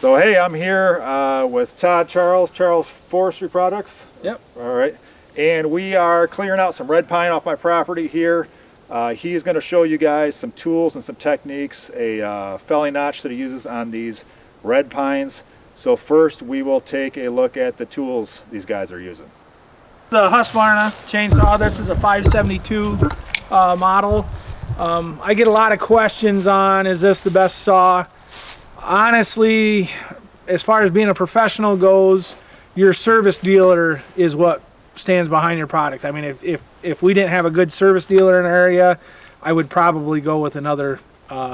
So hey, I'm here with Todd Charles Forestry Products. Yep. All right. And we are clearing out some red pine off my property here. He's going to show you guys some tools and some techniques, a felling notch that he uses on these red pines. So first we will take a look at the tools these guys are using. The Husqvarna chainsaw, this is a 572 model. I get a lot of questions on, is this the best saw? Honestly, as far as being a professional goes, your service dealer is what stands behind your product. I mean, if we didn't have a good service dealer in the area, I would probably go with another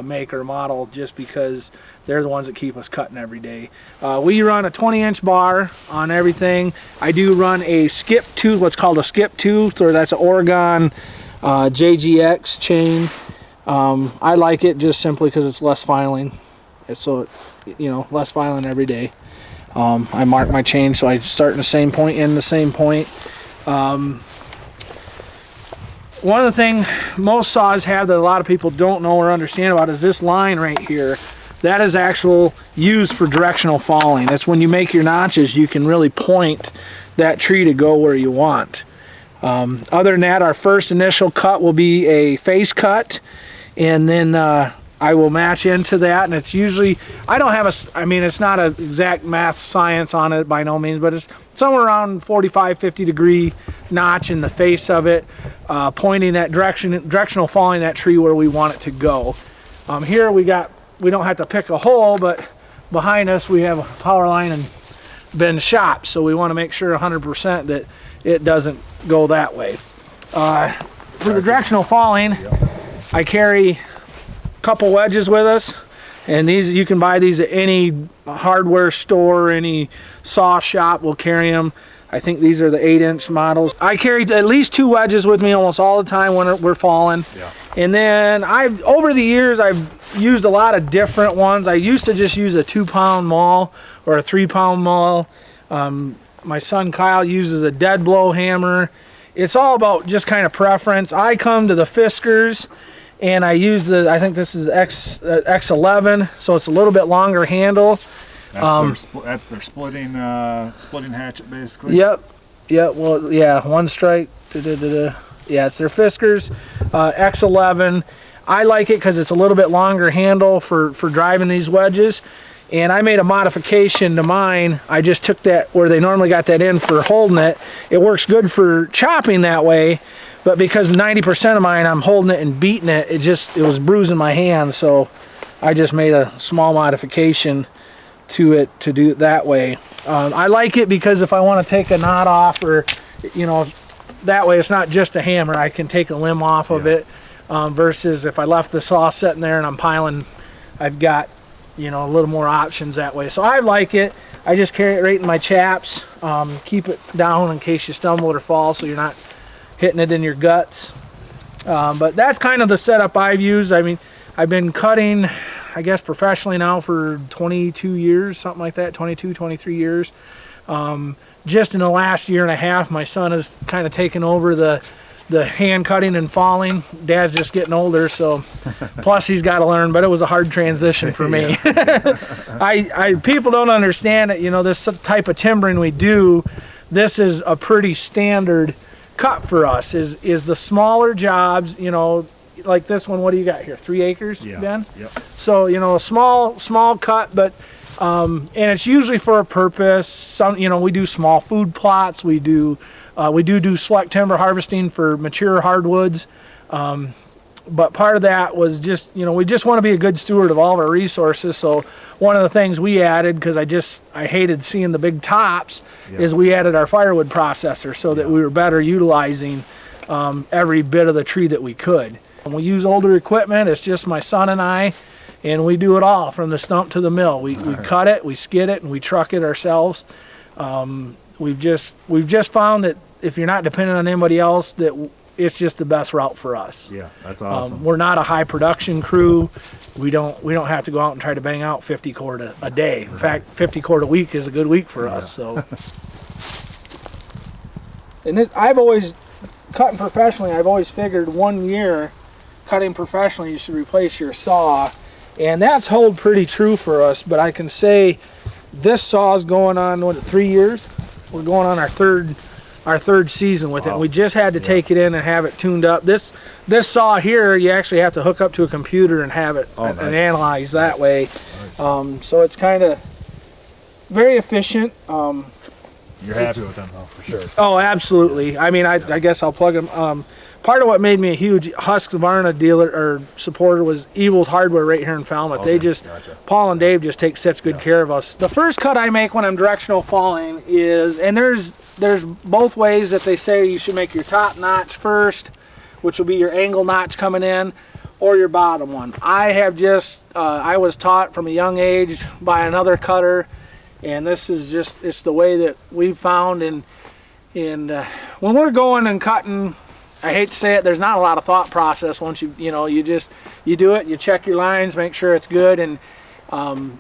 make or model, just because they're the ones that keep us cutting every day. We run a 20-inch bar on everything. I do run a skip tooth, what's called a skip tooth, or that's an Oregon JGX chain. I like it just simply because it's less filing. So, less filing every day. I mark my chain so I start in the same point, end the same point. One of the things most saws have that a lot of people don't know or understand about is this line right here. That is actual used for directional falling. That's when you make your notches, you can really point that tree to go where you want. Other than that, our first initial cut will be a face cut, and then I will match into that, and it's usually, it's not an exact math science on it by no means, but it's somewhere around 45-50 degree notch in the face of it, pointing that directional falling that tree where we want it to go. Here we don't have to pick a hole, but behind us we have a power line and been shot, so we want to make sure 100% that it doesn't go that way. For the directional falling, I carry couple wedges with us, and these, you can buy these at any hardware store, any saw shop will carry them. I think these are the 8-inch models. I carry at least 2 wedges with me almost all the time when we're falling. Yeah. And then over the years I've used a lot of different ones. I used to just use a 2-pound maul or a 3-pound maul. My son Kyle uses a dead blow hammer. It's all about just kind of preference. I come to the Fiskars, and I use I think this is X11, so it's a little bit longer handle. That's their splitting hatchet, basically. Yep. Well, yeah, one strike. Yeah, it's their Fiskars X11. I like it because it's a little bit longer handle for driving these wedges. And I made a modification to mine. I just took that where they normally got that in for holding it. It works good for chopping that way. But because 90% of mine, I'm holding it and beating it, it was bruising my hand, so I just made a small modification to it to do it that way. I like it because if I want to take a knot off, or that way it's not just a hammer, I can take a limb off of it, versus if I left the saw sitting there and I'm piling, I've got a little more options that way. So I like it. I just carry it right in my chaps, keep it down in case you stumble or fall, so you're not hitting it in your guts. But that's kind of the setup I've used. I mean, I've been cutting, I guess, professionally now for 22 years, something like that, 22, 23 years. Just in the last year and a half, my son has kind of taken over the hand cutting and falling. Dad's just getting older, so plus he's got to learn, but it was a hard transition for me. People don't understand it, this type of timbering we do, this is a pretty standard cut for us, is the smaller jobs, like this one. What do you got here, 3 acres, Ben? Yep. So a small cut, but and it's usually for a purpose. We do small food plots, we do select timber harvesting for mature hardwoods, but part of that was just we just want to be a good steward of all of our resources. So one of the things we added, because I hated seeing the big tops, is we added our firewood processor so that we were better utilizing every bit of the tree that we could. And we use older equipment. It's just my son and I, and we do it all from the stump to the mill. We cut it, we skid it, and we truck it ourselves. We've just found that if you're not dependent on anybody else, that it's just the best route for us. Yeah, that's awesome. We're not a high production crew. We don't have to go out and try to bang out 50 cord a day. In fact, 50 cord a week is a good week for us. So, and I've always cutting professionally. I've always figured 1 year cutting professionally, you should replace your saw, and that's hold pretty true for us. But I can say This saw's going on, what, 3 years? We're going on our third season with it. We just had to take it in and have it tuned up. This saw here, you actually have to hook up to a computer and have it and analyze that way. Nice. So it's kind of very efficient. You're happy with them though, for sure. Oh, absolutely. I mean, I guess I'll plug them. Part of what made me a huge Husqvarna dealer or supporter was Evil's Hardware right here in Falmouth. They just, Paul and Dave just take such good care of us. The first cut I make when I'm directional falling is, and there's both ways that they say you should make your top notch first, which will be your angle notch coming in, or your bottom one. I have just, I was taught from a young age by another cutter, and this is just, it's the way that we've found. And when we're going and cutting, I hate to say it, there's not a lot of thought process once you do it, you check your lines, make sure it's good. And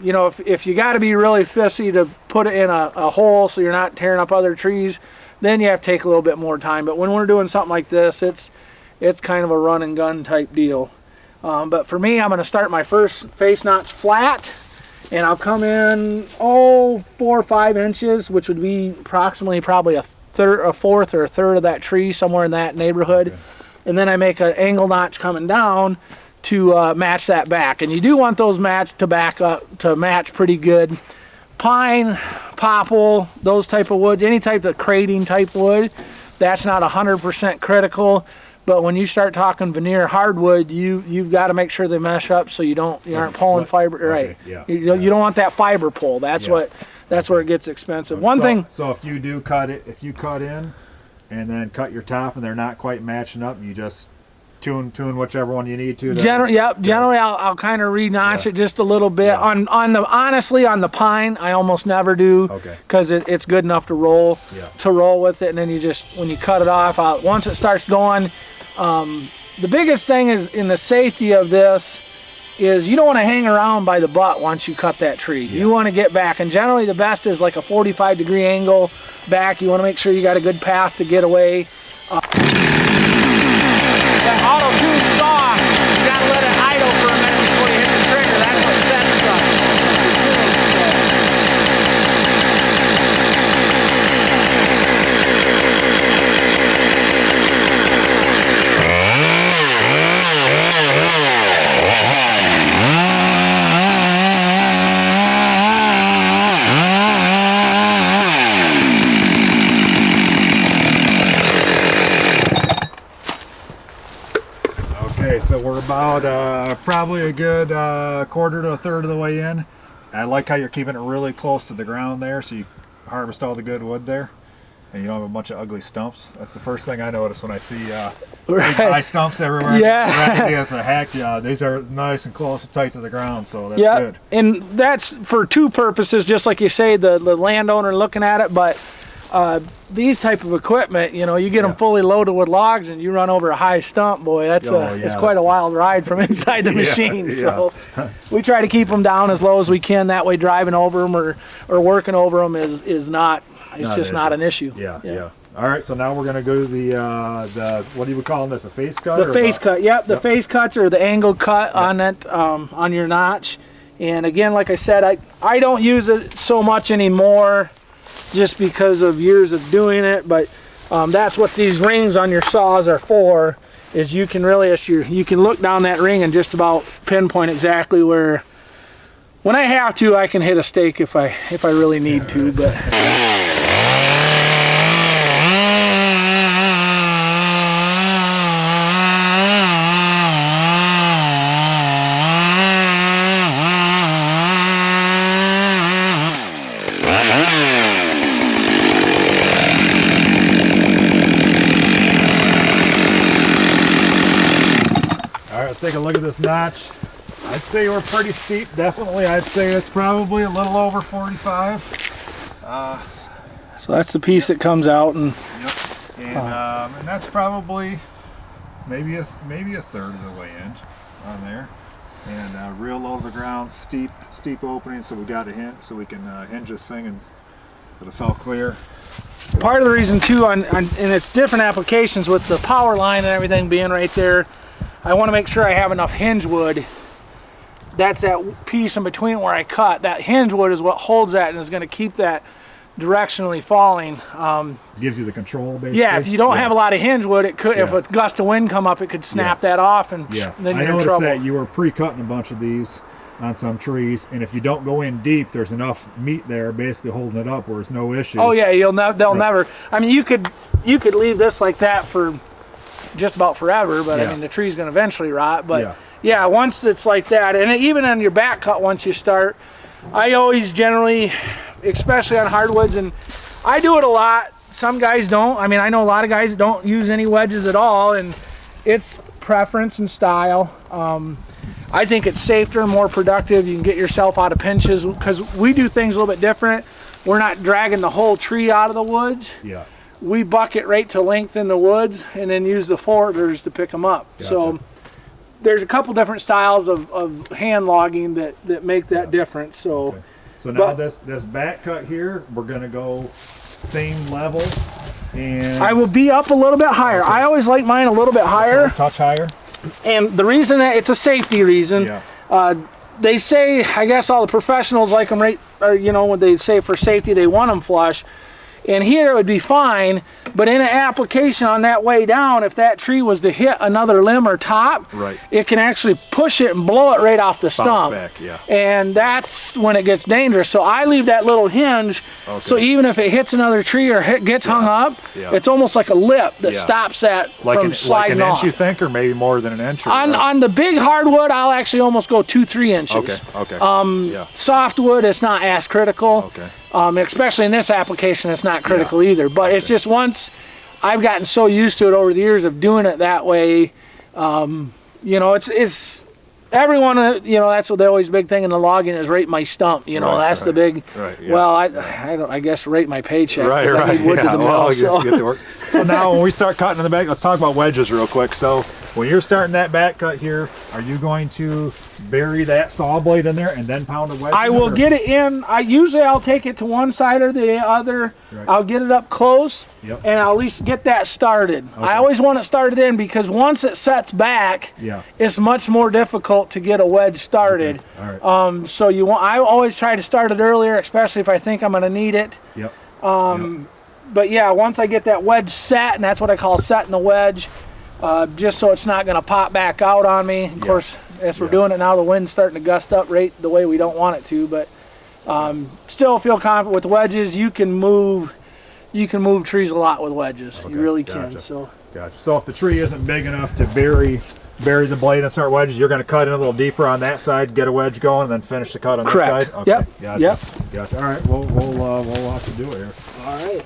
you know, if you got to be really fissy to put it in a hole so you're not tearing up other trees, then you have to take a little bit more time. But when we're doing something like this, it's kind of a run and gun type deal. But for me, I'm going to start my first face notch flat, and I'll come in 4 or 5 inches, which would be approximately probably a fourth or a third of that tree, somewhere in that neighborhood. Okay. And then I make an angle notch coming down to match that back. And you do want those to match pretty good. Pine, popple, those type of woods, any type of crating type wood, that's not 100% critical. But when you start talking veneer hardwood, you've got to make sure they mesh up so you aren't pulling fiber. Okay. Right. Yeah. You don't want that fiber pull. That's where it gets expensive. So if you do cut it, if you cut in and then cut your top and they're not quite matching up, you just tune whichever one you need to. Generally, I'll kind of re-notch it just a little bit. Yeah. Honestly, on the pine, I almost never do, because it's good enough to roll with it. And then you just, when you cut it off, once it starts going, the biggest thing is in the safety of this is you don't want to hang around by the butt once you cut that tree. Yeah. You want to get back, and generally the best is like a 45-degree angle back. You want to make sure you got a good path to get away. That auto tube saw, you got to let it idle for a minute before you hit the trigger. That's what sets stuff. So we're about probably a good quarter to a third of the way in. I like how you're keeping it really close to the ground there, so you harvest all the good wood there, and you don't have a bunch of ugly stumps. That's the first thing I notice when I see big high stumps everywhere. Yeah. It's a heck yeah. These are nice and close and tight to the ground, so that's good. And that's for two purposes, just like you say, the landowner looking at it, but these type of equipment, you get them fully loaded with logs and you run over a high stump, boy, it's quite a wild ride from inside the machine. So we try to keep them down as low as we can. That way driving over them or working over them is not an issue. Yeah. All right, so now we're going to go to the what do you call this, a face cut? The face cut, the face cut or the angle cut on that, on your notch. And again, like I said, I don't use it so much anymore, just because of years of doing it, but that's what these rings on your saws are for, is you can really, you can look down that ring and just about pinpoint exactly where, when I have to, I can hit a stake if I really need to, but. Let's take a look at this notch. I'd say we're pretty steep, definitely. I'd say it's probably a little over 45. So that's the piece that comes out, and and that's probably maybe a third of the way in on there. And real low to the ground, steep opening, so we got a hint, so we can hinge this thing and it'll fell clear. Part of the reason too, and it's different applications with the power line and everything being right there, I want to make sure I have enough hinge wood that's that piece in between where I cut. That hinge wood is what holds that and is going to keep that directionally falling. Gives you the control, basically. Yeah, if you don't have a lot of hinge wood, it could, if a gust of wind come up, it could snap that off, and then you're in trouble. I noticed that you were pre-cutting a bunch of these on some trees, and if you don't go in deep, there's enough meat there basically holding it up where it's no issue. Oh yeah, they'll never. I mean, you could leave this like that for just about forever, but I mean the tree's going to eventually rot. But yeah, once it's like that, and even on your back cut, once you start, I always generally, especially on hardwoods, and I do it a lot. Some guys don't. I mean, I know a lot of guys don't use any wedges at all, and it's preference and style. I think it's safer, more productive. You can get yourself out of pinches because we do things a little bit different. We're not dragging the whole tree out of the woods. Yeah. We bucket right to length in the woods and then use the forwarders to pick them up. Gotcha. So there's a couple different styles of hand logging that make that difference. So, so now this back cut here, we're gonna go same level, and I will be up a little bit higher. I always like mine a little bit higher, a touch higher. And the reason that it's a safety reason, they say, I guess all the professionals like them right, or you know, when they say for safety, they want them flush. And here it would be fine, but in an application on that way down, if that tree was to hit another limb or top, it can actually push it and blow it right off the stump. Back, and that's when it gets dangerous. So I leave that little hinge, so even if it hits another tree or gets hung up, it's almost like a lip that stops that from sliding off. Like an inch, you think, or maybe more than an inch? On the big hardwood, I'll actually almost go 2-3 inches. Softwood, it's not as critical. Especially in this application, it's not critical either. But it's just once I've gotten so used to it over the years of doing it that way, you know, it's everyone, you know, that's what the always big thing in the logging is rate my stump. You know, that's the big. Well, I guess rate my paycheck. I need wood to the mill, get to work. So now when we start cutting in the back, let's talk about wedges real quick. So when you're starting that back cut here, are you going to bury that saw blade in there and then pound a wedge? I will get it in. I'll take it to one side or the other. I'll get it up close, and I'll at least get that started. I always want it started in because once it sets back, it's much more difficult to get a wedge started. So I always try to start it earlier, especially if I think I'm going to need it. But yeah, once I get that wedge set, and that's what I call setting the wedge, just so it's not going to pop back out on me. Of course, as we're doing it now, the wind's starting to gust up right the way we don't want it to, but still feel confident with wedges. You can move trees a lot with wedges. You really can. So so if the tree isn't big enough to bury the blade and start wedges, you're going to cut in a little deeper on that side, get a wedge going, and then finish the cut on this side. Gotcha. All right, we'll watch you do it here. All right.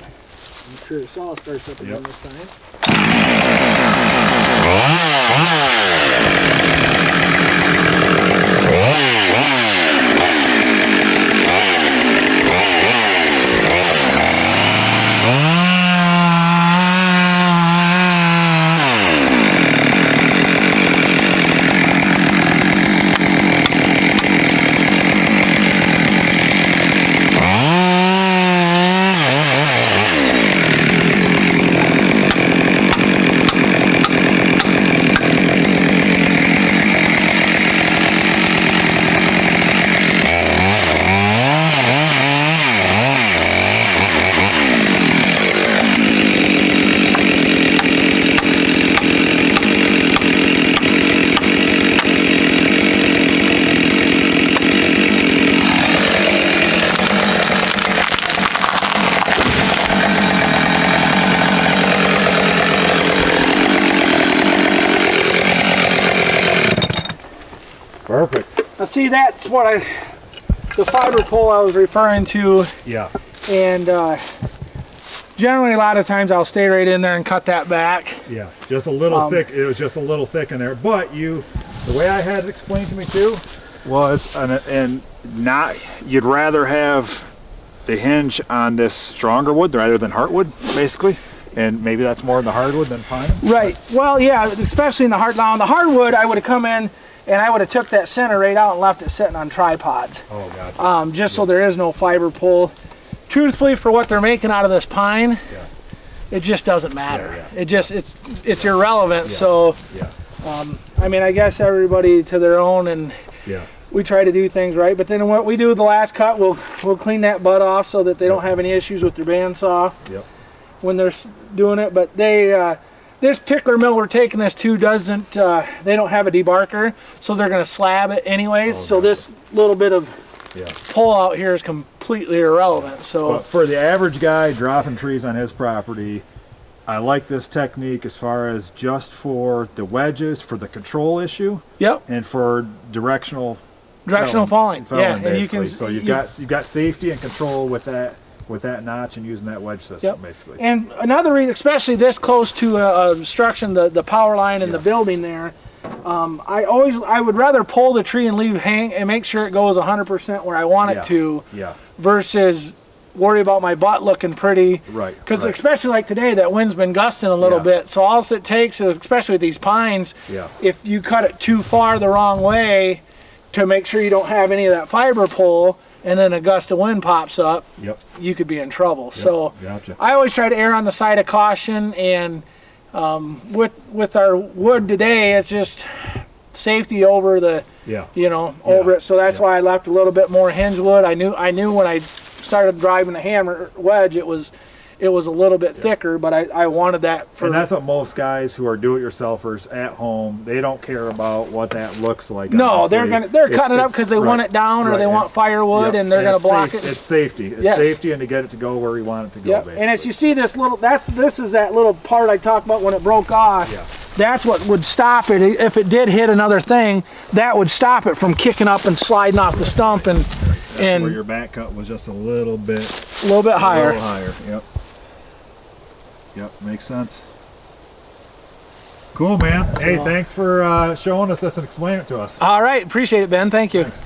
Make sure the saw starts up again this time. Perfect. Now see, that's what the fiber pole I was referring to. And generally a lot of times I'll stay right in there and cut that back. Just a little thick. It was just a little thick in there. But the way I had it explained to me too was, you'd rather have the hinge on this stronger wood rather than heartwood, basically. And maybe that's more in the hardwood than pine? Right. Well, yeah, especially in the hardwood. Now, on the hardwood, I would have come in and I would have took that center right out and left it sitting on tripods. Just so there is no fiber pull. Truthfully, for what they're making out of this pine, it just doesn't matter. It's irrelevant. So, I mean, I guess everybody to their own, and we try to do things right. But then what we do with the last cut, we'll clean that butt off so that they don't have any issues with their bandsaw when they're doing it. But they this particular mill we're taking this to doesn't they don't have a debarker, so they're going to slab it anyways. So this little bit of pull out here is completely irrelevant. So but for the average guy dropping trees on his property, I like this technique as far as just for the wedges, for the control issue, and for directional falling. Yeah, basically. And you can, so you've got safety and control with that notch and using that wedge system basically. And another reason, especially this close to a obstruction, the power line in the building there, I would rather pull the tree and leave hang and make sure it goes 100% where I want it to, versus worry about my butt looking pretty. Right. Because especially like today, that wind's been gusting a little bit. So all it takes is, especially with these pines, if you cut it too far the wrong way to make sure you don't have any of that fiber pull, and then a gust of wind pops up, you could be in trouble. So I always try to err on the side of caution, and with our wood today, it's just safety over the over it. So that's why I left a little bit more hinge wood. I knew when I started driving the hammer wedge, it was a little bit thicker, but I wanted that for... And that's what most guys who are do-it-yourselfers at home, they don't care about what that looks like. No, honestly. they're cutting it up because they want it down, or they want firewood, and they're going to block it. It's safety. It's safety, and to get it to go where you want it to go, basically. And as you see this little, this is that little part I talked about when it broke off. That's what would stop it. If it did hit another thing, that would stop it from kicking up and sliding off the stump. And where your back cut was just a little bit higher. A little higher, Yep, makes sense. Cool, man. Hey, thanks for showing us this and explaining it to us. All right, appreciate it, Ben. Thank you. Thanks.